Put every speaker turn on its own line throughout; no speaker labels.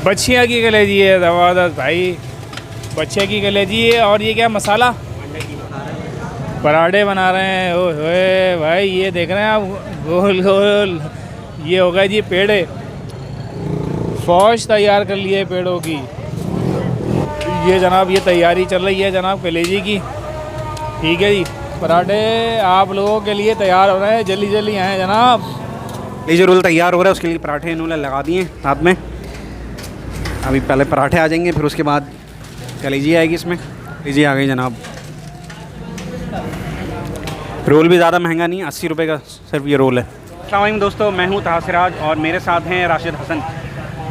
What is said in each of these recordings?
बच्चियाँ की कलेजी है ज़बरदस्त भाई, बच्चे की कलेजी है। और ये क्या मसाला पराठे बना रहे हैं। ओए भाई ये देख रहे हैं आप, गोल गोल ये हो गया जी पेड़े। फौज तैयार कर लिए पेड़ों की। ये जनाब ये तैयारी चल रही है जनाब कलेजी की। ठीक है जी, पराठे आप लोगों के लिए तैयार हो रहे हैं, जल्दी जल्दी आएँ जनाब।
ये जो रोल तैयार हो रहा है उसके लिए पराठे इन्होंने लगा दिए साथ में। अभी पहले पराठे आ जाएंगे, फिर उसके बाद कलेजी आएगी। इसमें कलेजी आ गई जनाब। रोल भी ज़्यादा महंगा नहीं है, 80 रुपये का सिर्फ ये रोल है। अस्सलाम वालेकुम दोस्तों, मैं हूँ ताहा सिराज और मेरे साथ हैं Rashid Hasan.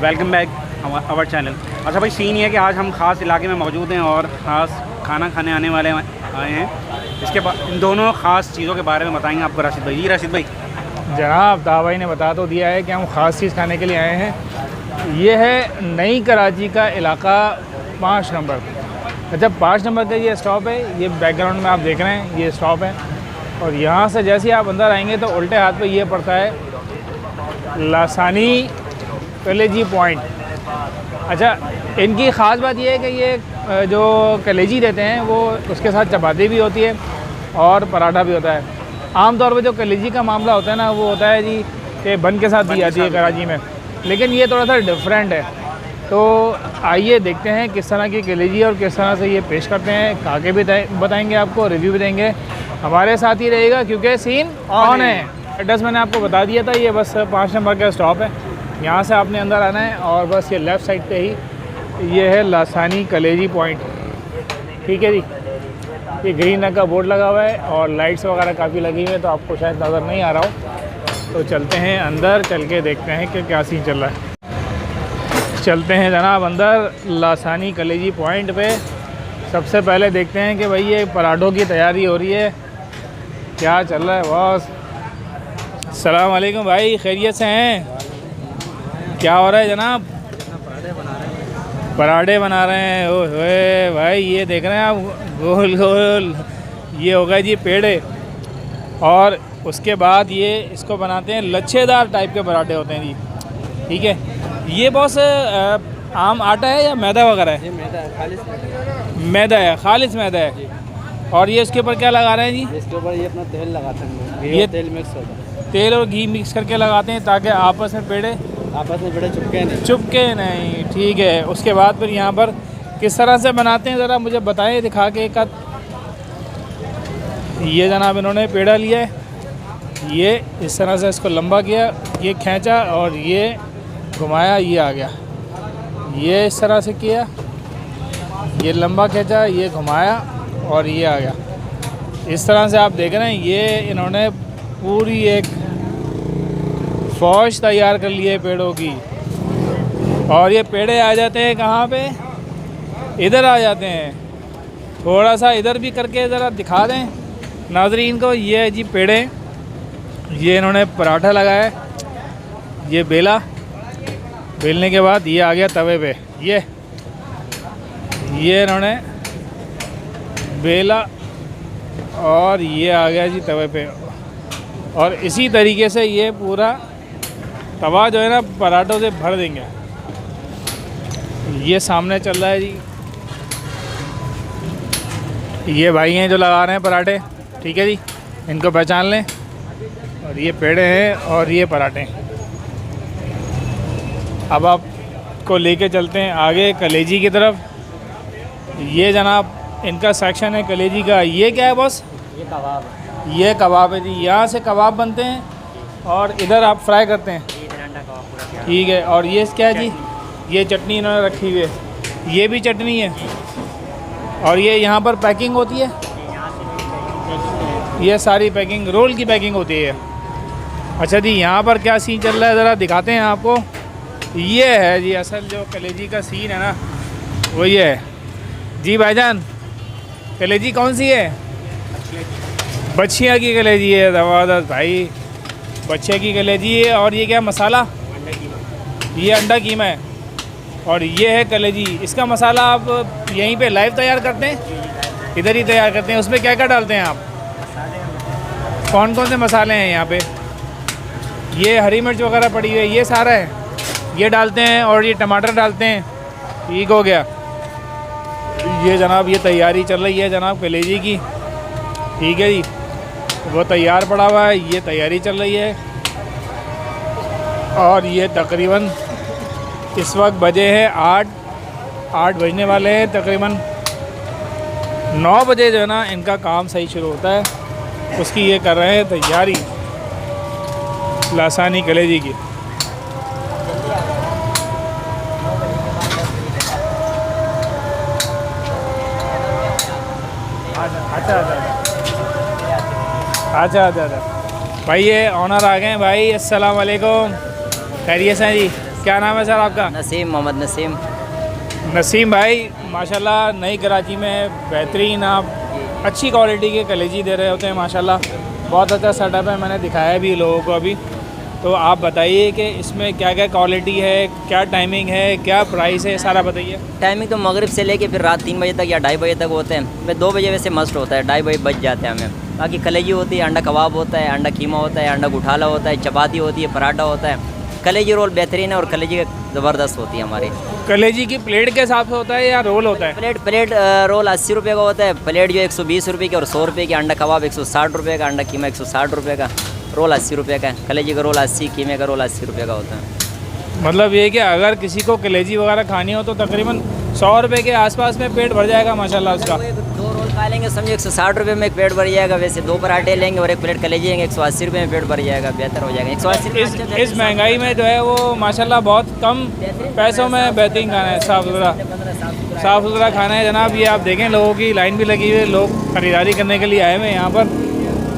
Welcome back our channel. अच्छा भाई, सीन ये है कि आज हम ख़ास इलाके में मौजूद हैं और ख़ास खाना खाने आने वाले आए हैं। इसके बाद इन दोनों ख़ास चीज़ों के बारे में बताएंगे आपको राशिद भाई। जी राशिद भाई।
जनाब ताहा भाई ने बता तो दिया है कि हम ख़ास चीज़ खाने के लिए आए हैं। ये है नई कराची का इलाका 5 नंबर। अच्छा 5 नंबर का ये स्टॉप है, ये बैकग्राउंड में आप देख रहे हैं ये स्टॉप है। और यहाँ से जैसे ही आप अंदर आएंगे तो उल्टे हाथ पे ये पड़ता है लासानी कलेजी पॉइंट। अच्छा इनकी ख़ास बात ये है कि ये जो कलेजी देते हैं वो उसके साथ चपाती भी होती है और पराठा भी होता है। आम तौर पे जो कलेजी का मामला होता है ना वो होता है जी कि बन के साथ दी जाती है कराची में, लेकिन ये थोड़ा सा डिफरेंट है। तो आइए देखते हैं किस तरह की कलेजी और किस तरह से ये पेश करते हैं। खा के भी बताएंगे आपको, रिव्यू भी देंगे। हमारे साथ ही रहेगा क्योंकि सीन ऑन है। एड्रेस मैंने आपको बता दिया था, ये बस 5 नंबर का स्टॉप है। यहाँ से आपने अंदर आना है और बस ये लेफ़्ट साइड पे ही ये है लासानी कलेजी पॉइंट। ठीक है जी, ये ग्रीन रंग का बोर्ड लगा हुआ है और लाइट्स वगैरह काफ़ी लगी हुई है तो आपको शायद नज़र नहीं आ रहा हो। तो चलते हैं अंदर, चल के देखते हैं कि क्या सीन चल रहा है। चलते हैं जनाब अंदर लासानी कलेजी पॉइंट पे। सबसे पहले देखते हैं कि भाई ये पराठों की तैयारी हो रही है, क्या चल रहा है बॉस। अस्सलाम वालेकुम भाई, खैरियत से हैं? क्या हो रहा है जनाब? पराठे बना रहे हैं। ओए भाई ये देख रहे हैं आप, गोल गोल ये हो गया जी पेड़े। और उसके बाद ये इसको बनाते हैं, लच्छेदार टाइप के पराठे होते हैं जी। ठीक है, ये बॉस आम आटा है या मैदा वगैरह है?
ये मैदा है, खालिस मैदा।
मैदा है, खालिस मैदा है। और ये इसके ऊपर क्या लगा रहे हैं जी?
इसके ऊपर ये अपना तेल लगाते हैं, घी
ये
और तेल मिक्स होता है।
तेल और घी मिक्स करके लगाते हैं ताकि आपस में पेड़े चुपके नहीं। ठीक है, उसके बाद फिर यहाँ पर किस तरह से बनाते हैं ज़रा मुझे बताएं, दिखा के एक आध। ये जनाब इन्होंने पेड़ा लिया है, ये इस तरह से इसको लंबा किया, ये खींचा और ये घुमाया, ये आ गया। ये इस तरह से किया, ये लंबा खींचा, ये घुमाया और ये आ गया। इस तरह से आप देख रहे हैं ये इन्होंने पूरी एक फौज तैयार कर ली है पेड़ों की। और ये पेड़े आ जाते हैं कहाँ पे? इधर आ जाते हैं। थोड़ा सा इधर भी करके ज़रा दिखा दें नाजरीन को। ये है जी पेड़े, ये इन्होंने पराठा लगाया है, ये बेला, बेलने के बाद ये आ गया तवे पे। ये इन्होंने बेला और ये आ गया जी तवे पे। और इसी तरीके से ये पूरा तवा जो है ना पराठों से भर देंगे। ये सामने चल रहा है जी, ये भाई हैं जो लगा रहे हैं पराठे। ठीक है जी, इनको पहचान लें। और ये पेड़े हैं और ये पराठे। अब आपको लेके चलते हैं आगे कलेजी की तरफ। ये जनाब इनका सेक्शन है कलेजी का। ये क्या है बॉस?
ये कबाब है।
ये कबाब है जी, यहाँ से कबाब बनते हैं और इधर आप फ्राई करते हैं। ठीक है, और ये क्या है जी? ये चटनी इन्होंने रखी हुई है, ये भी चटनी है। और ये यहाँ पर पैकिंग होती है, ये सारी पैकिंग रोल की पैकिंग होती है। अच्छा जी, यहाँ पर क्या सीन चल रहा है ज़रा दिखाते हैं आपको। ये है जी असल जो कलेजी का सीन है ना, वो ये है जी। भाईजान कलेजी कौन सी है? बच्चियाँ की कलेजी है ज़बरदस्त भाई, बच्चे की कलेजी है। और ये क्या मसाला? ये अंडा कीमा है और ये है कलेजी। इसका मसाला आप यहीं पे लाइव तैयार करते हैं? इधर ही तैयार करते हैं। उसमें क्या क्या डालते हैं आप? कौन कौन से मसाले हैं यहाँ पे? ये हरी मिर्च वगैरह पड़ी हुई है, ये सारा है। ये डालते हैं और ये टमाटर डालते हैं, ठीक हो गया। ये जनाब ये तैयारी चल रही है जनाब कलेजी की, ठीक है जी। वो तैयार पड़ा हुआ है, ये तैयारी चल रही है। और ये तकरीबन इस वक्त बजे हैं 8 बजने वाले हैं। तकरीबन 9 बजे जो है ना इनका काम सही शुरू होता है, उसकी ये कर रहे हैं तैयारी लासानी कलेजी की। अच्छा भाई ये ऑनर आ गए हैं भाई। अस्सलाम वालेकुम, खैरियत है जी? क्या नाम है सर आपका?
नसीम, मोहम्मद नसीम।
नसीम भाई माशाल्लाह नई कराची में बेहतरीन आप अच्छी क्वालिटी के कलेजी दे रहे होते हैं माशाल्लाह। बहुत अच्छा सेटअप है, मैंने दिखाया भी लोगों को अभी। तो आप बताइए कि इसमें क्या क्या क्वालिटी है, क्या टाइमिंग है, क्या प्राइस है, सारा बताइए।
टाइमिंग तो मगरिब से लेके फिर रात 3 बजे तक या 2:30 बजे तक होते हैं। मैं 2 बजे वैसे मस्ट होता है, 2:30 बजे बच जाते हैं हमें। बाकी कलेजी होती है, अंडा कबाब होता है, अंडा कीमा होता है, अंडा गुठाला होता है, चपाती होती है, पराठा होता है। कलेजी रोल बेहतरीन है और कलेजी ज़बरदस्त होती है हमारी।
कलेजी की प्लेट के हिसाब से होता है या रोल होता है?
प्लेट रोल 80 रुपये का होता है, प्लेट जो 120 रुपये की और 100 रुपये की। अंडा कबाब 160 रुपये का, अंडा कीमा 160 रुपये का, रोल 80 रुपये का है। कलेजी का रोल 80, कीमे का रोल 80 रुपये का होता है।
मतलब ये कि अगर किसी को कलेजी वगैरह खानी हो तो तकरीबन 100 रुपये के आसपास में पेट भर जाएगा माशाल्लाह उसका।
2 रोल खा लेंगे समझो 160 रुपये में एक पेट भर जाएगा। वैसे 2 पराठे लेंगे और एक प्लेट कलेजी लेंगे 180 रुपये में पेट भर जाएगा, बेहतर हो जाएगा। 180
इस महंगाई में जो है वो माशाल्लाह बहुत कम पैसों में बेहतरीन खाना है, साफ़ सुथरा खाना है जनाब। ये आप देखें लोगों की लाइन भी लगी हुई है, लोग ख़रीदारी करने के लिए आए हुए हैं यहाँ पर।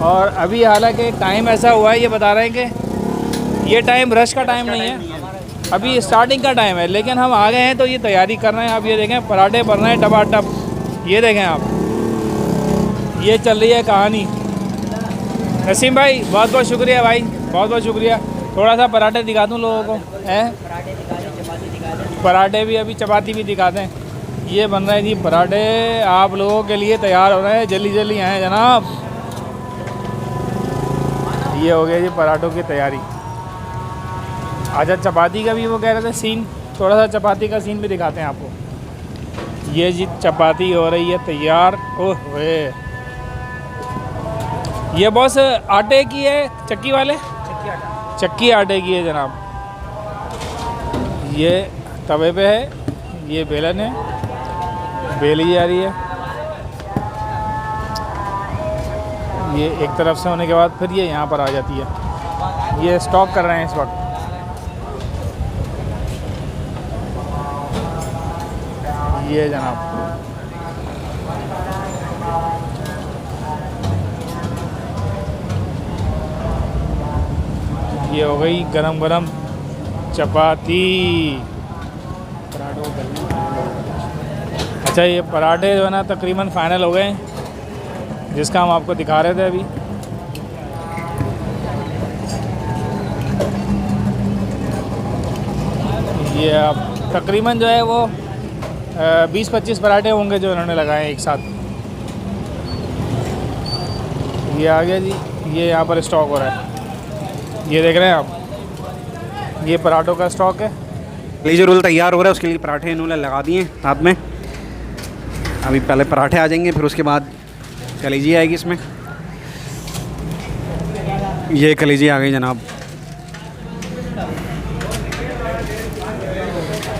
और अभी हालांकि टाइम ऐसा हुआ है, ये बता रहे हैं कि ये टाइम रश का टाइम नहीं है, अभी स्टार्टिंग का टाइम है। लेकिन हम आ गए हैं तो ये तैयारी कर रहे हैं। आप ये देखें पराठे बन रहे हैं टपाटप, ये देखें आप, ये चल रही है कहानी। नसीम भाई बहुत बहुत शुक्रिया भाई, बहुत बहुत शुक्रिया। थोड़ा सा पराठे दिखा दूँ लोगों को, हैं पराठे भी, अभी चपाती भी दिखाते हैं। ये बन रहे हैं जी पराठे, आप लोगों के लिए तैयार हो रहे हैं, जल्दी जल्दी आएँ जनाब। ये हो गया जी पराठों की तैयारी। अच्छा चपाती का भी वो कह रहे थे सीन, थोड़ा सा चपाती का सीन भी दिखाते हैं आपको। ये जी चपाती हो रही है तैयार। ओह ये बॉस आटे की है, चक्की वाले चक्की आटे की है जनाब। ये तवे पे है, ये बेलन है, बेली जा रही है। ये एक तरफ से होने के बाद फिर ये यहाँ पर आ जाती है। ये स्टॉक कर रहे हैं इस वक्त। ये जनाब ये हो गई गरम गरम चपाती। अच्छा ये पराठे जो है ना तकरीबन फ़ाइनल हो गए, जिसका हम आपको दिखा रहे थे अभी। ये अब तकरीबन जो है वो 20-25 पराठे होंगे जो इन्होंने लगाए हैं एक साथ। ये आ गया जी, ये यहाँ पर स्टॉक हो रहा है, ये देख रहे हैं आप, ये पराठों का स्टॉक है।
ये जो रोल तैयार हो रहा है उसके लिए पराठे इन्होंने लगा दिए साथ में। अभी पहले पराठे आ जाएंगे, फिर उसके बाद कलेजी आएगी इसमें। ये कलेजी आ गई जनाब।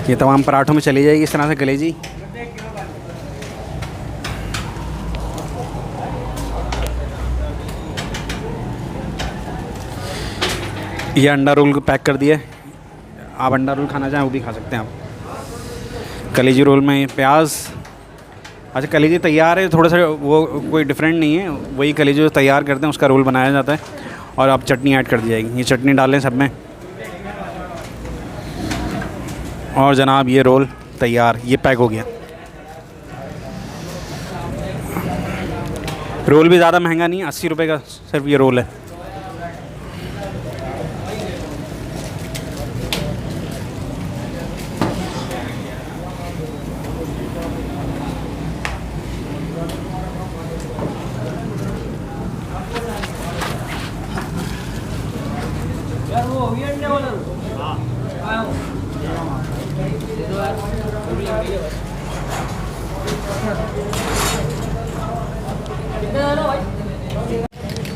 ये तमाम पराठों में चली जाएगी इस तरह से कलेजी। ये अंडा रोल को पैक कर दिया। आप अंडा रोल खाना चाहें वो भी खा सकते हैं आप। कलेजी रोल में प्याज। अच्छा कलेजी तैयार है, थोड़ा सा वो कोई डिफरेंट नहीं है, वही कलेजी जो तैयार करते हैं उसका रोल बनाया जाता है। और आप चटनी ऐड कर दी जाएगी, ये चटनी डालें सब में। और जनाब ये रोल तैयार, ये पैक हो गया। रोल भी ज़्यादा महंगा नहीं है, 80 रुपये का सिर्फ ये रोल है।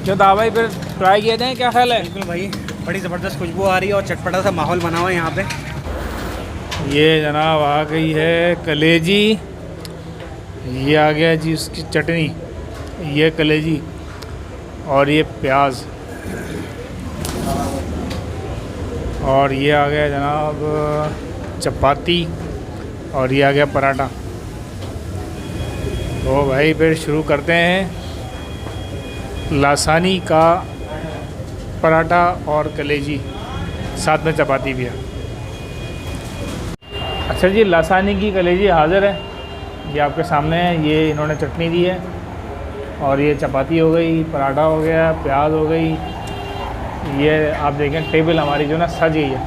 जो दावा फिर ट्राई किए थे, क्या ख्याल है?
बिल्कुल भाई, बड़ी ज़बरदस्त खुशबू आ रही है और चटपटा सा माहौल बना हुआ है यहाँ पे।
ये जनाब आ गई है कलेजी, ये आ गया जी उसकी चटनी, ये कलेजी और ये प्याज, और ये आ गया जनाब चपाती, और ये आ गया पराठा। तो भाई फिर शुरू करते हैं लासानी का पराठा और कलेजी, साथ में चपाती भी है। अच्छा जी, लासानी की कलेजी हाज़िर है, ये आपके सामने है। ये इन्होंने चटनी दी है और ये चपाती हो गई, पराठा हो गया, प्याज हो गई। ये आप देखें टेबल हमारी जो ना सज गई है।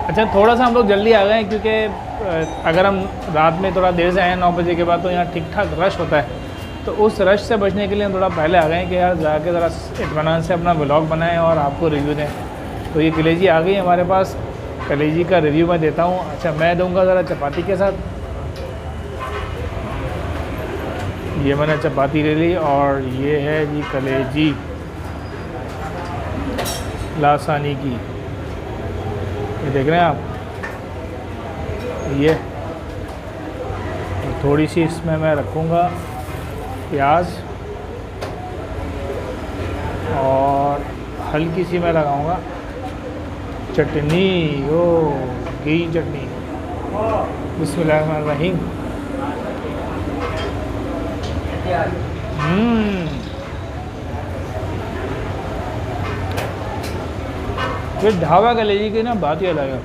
अच्छा, थोड़ा सा हम लोग जल्दी आ गए क्योंकि अगर हम रात में थोड़ा देर से आए 9 बजे के बाद तो यहाँ ठीक ठाक रश होता है, तो उस रश से बचने के लिए हम थोड़ा पहले आ गए कि यार जाके ज़रा इत्मीनान से अपना व्लॉग बनाएं और आपको रिव्यू दें। तो ये कलेजी आ गई हमारे पास, कलेजी का रिव्यू मैं देता हूँ। अच्छा, मैं दूंगा ज़रा चपाती के साथ। ये मैंने चपाती ले ली और ये है जी कलेजी लासानी की, ये देख रहे हैं आप। ये थोड़ी सी इसमें मैं रखूँगा प्याज और हल्की सी मैं लगाऊंगा चटनी, ओ घी चटनी। बिस्मिल्लाहिर्रहमानिर्रहीम। फिर ढाबा कलेजी की ना बात ही अलग है,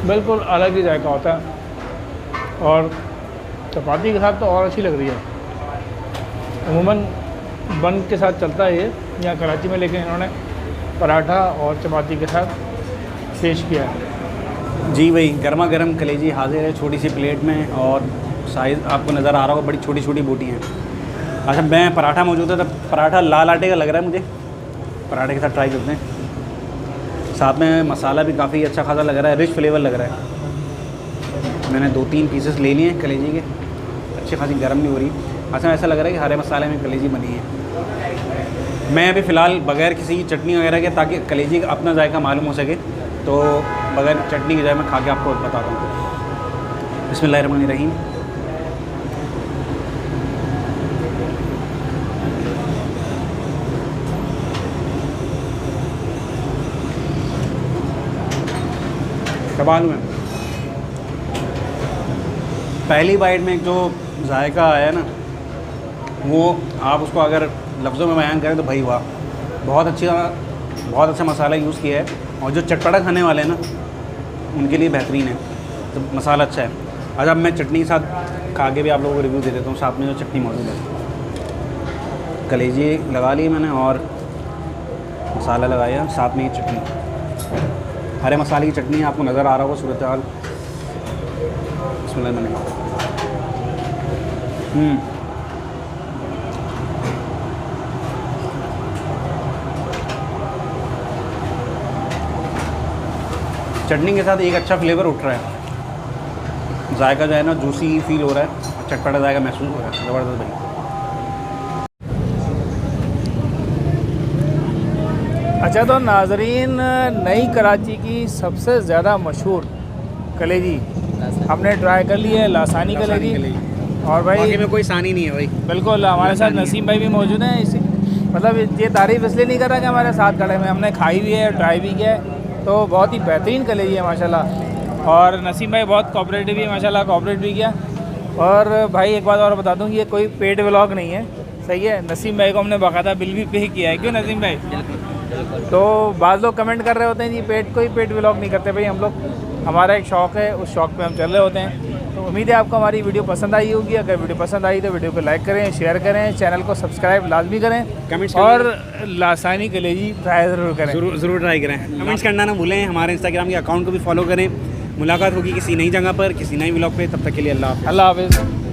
बिल्कुल अलग ही जायका होता है और चपाती के साथ तो और अच्छी लग रही है। अमूमन बन के साथ चलता है ये यहाँ कराची में, लेकिन इन्होंने पराठा और चपाती के साथ पेश किया है।
जी भाई, गर्मा गर्म कलेजी हाजिर है छोटी सी प्लेट में, और साइज़ आपको नज़र आ रहा होगा, बड़ी छोटी छोटी बोटी हैं। अच्छा, मैं पराठा मौजूद है तो पराठा लाल आटे का लग रहा है मुझे, पराठे के साथ ट्राई करते हैं। साथ में मसाला भी काफ़ी अच्छा खासा लग रहा है, रिच फ्लेवर लग रहा है। मैंने 2-3 पीसेस ले लिए हैं कलेजी के, अच्छी खासी गर्म नहीं हो रही। अच्छा, ऐसा लग रहा है कि हरे मसाले में कलेजी बनी है। मैं अभी फ़िलहाल बग़ैर किसी चटनी वगैरह के, ताकि कलेजी का अपना जायका मालूम हो सके, तो बग़ैर चटनी की जाए मैं खा के आपको बताता हूँ। बिस्मिल्लाहिर्रहमानिर्रहीम। कबाल में पहली बाइट में जो जायका आया ना, वो आप उसको अगर लफ्ज़ों में बयान करें तो भाई वाह, बहुत अच्छा मसाला यूज़ किया है। और जो चटपटा खाने वाले हैं ना, उनके लिए बेहतरीन है, तो मसाला अच्छा है। अच्छा, अब मैं चटनी के साथ खा के भी आप लोगों को रिव्यू दे देता हूँ। साथ में जो चटनी मौजूद है, कलेजी लगा ली मैंने और मसाला लगाया, साथ में ये चटनी, हरे मसाले की चटनी है, आपको नज़र आ रहा होगा सूरत हाल। बिस्मिल्लाह। मैंने चटनी के साथ एक अच्छा फ्लेवर उठ रहा है, जायका जो है ना जूसी फील हो रहा है और चटपटा जायका महसूस हो रहा है। ज़बरदस्त भाई।
अच्छा, तो नाजरीन, नई कराची की सबसे ज़्यादा मशहूर कलेजी हमने ट्राई कर ली है, लासानी कलेजी। और भाई
में कोई सानी नहीं है भाई।
बिल्कुल, हमारे साथ नसीम भाई भी मौजूद हैं। इसी मतलब ये तारीफ़ इसलिए नहीं कर रहा कि हमारे साथ खड़े में, हमने खाई भी है, ट्राई भी किया है, तो बहुत ही बेहतरीन कलेजी है माशाल्लाह। और नसीम भाई बहुत कोऑपरेटिव भी माशाल्लाह, कोऑपरेट भी किया। और भाई एक बात और बता दूं कि ये कोई पेड व्लॉग नहीं है, सही है। नसीम भाई को हमने बाकायदा बिल भी पे किया है, क्यों नसीम भाई? तो बाज़ लोग कमेंट कर रहे होते हैं जी कोई पेड व्लॉग नहीं करते। भाई हम लोग, हमारा एक शौक़ है, उस शौक़ पे हम चल रहे होते हैं। तो उम्मीद है आपको हमारी वीडियो पसंद आई होगी। अगर वीडियो पसंद आई तो वीडियो को लाइक करें, शेयर करें, चैनल को सब्सक्राइब लाजमी करें,
कमेंट्स
और लासानी कलेजी ट्राई ज़रूर करें।
ज़रूर ट्राई करें। कमेंट्स करना ना भूलें। हमारे इंस्टाग्राम के अकाउंट को भी फॉलो करें। मुलाकात होगी किसी नई जगह पर, किसी नई व्लॉग पे। तब तक के लिए अल्लाह हाफ़िज़।
अल्लाह हाफ़िज़।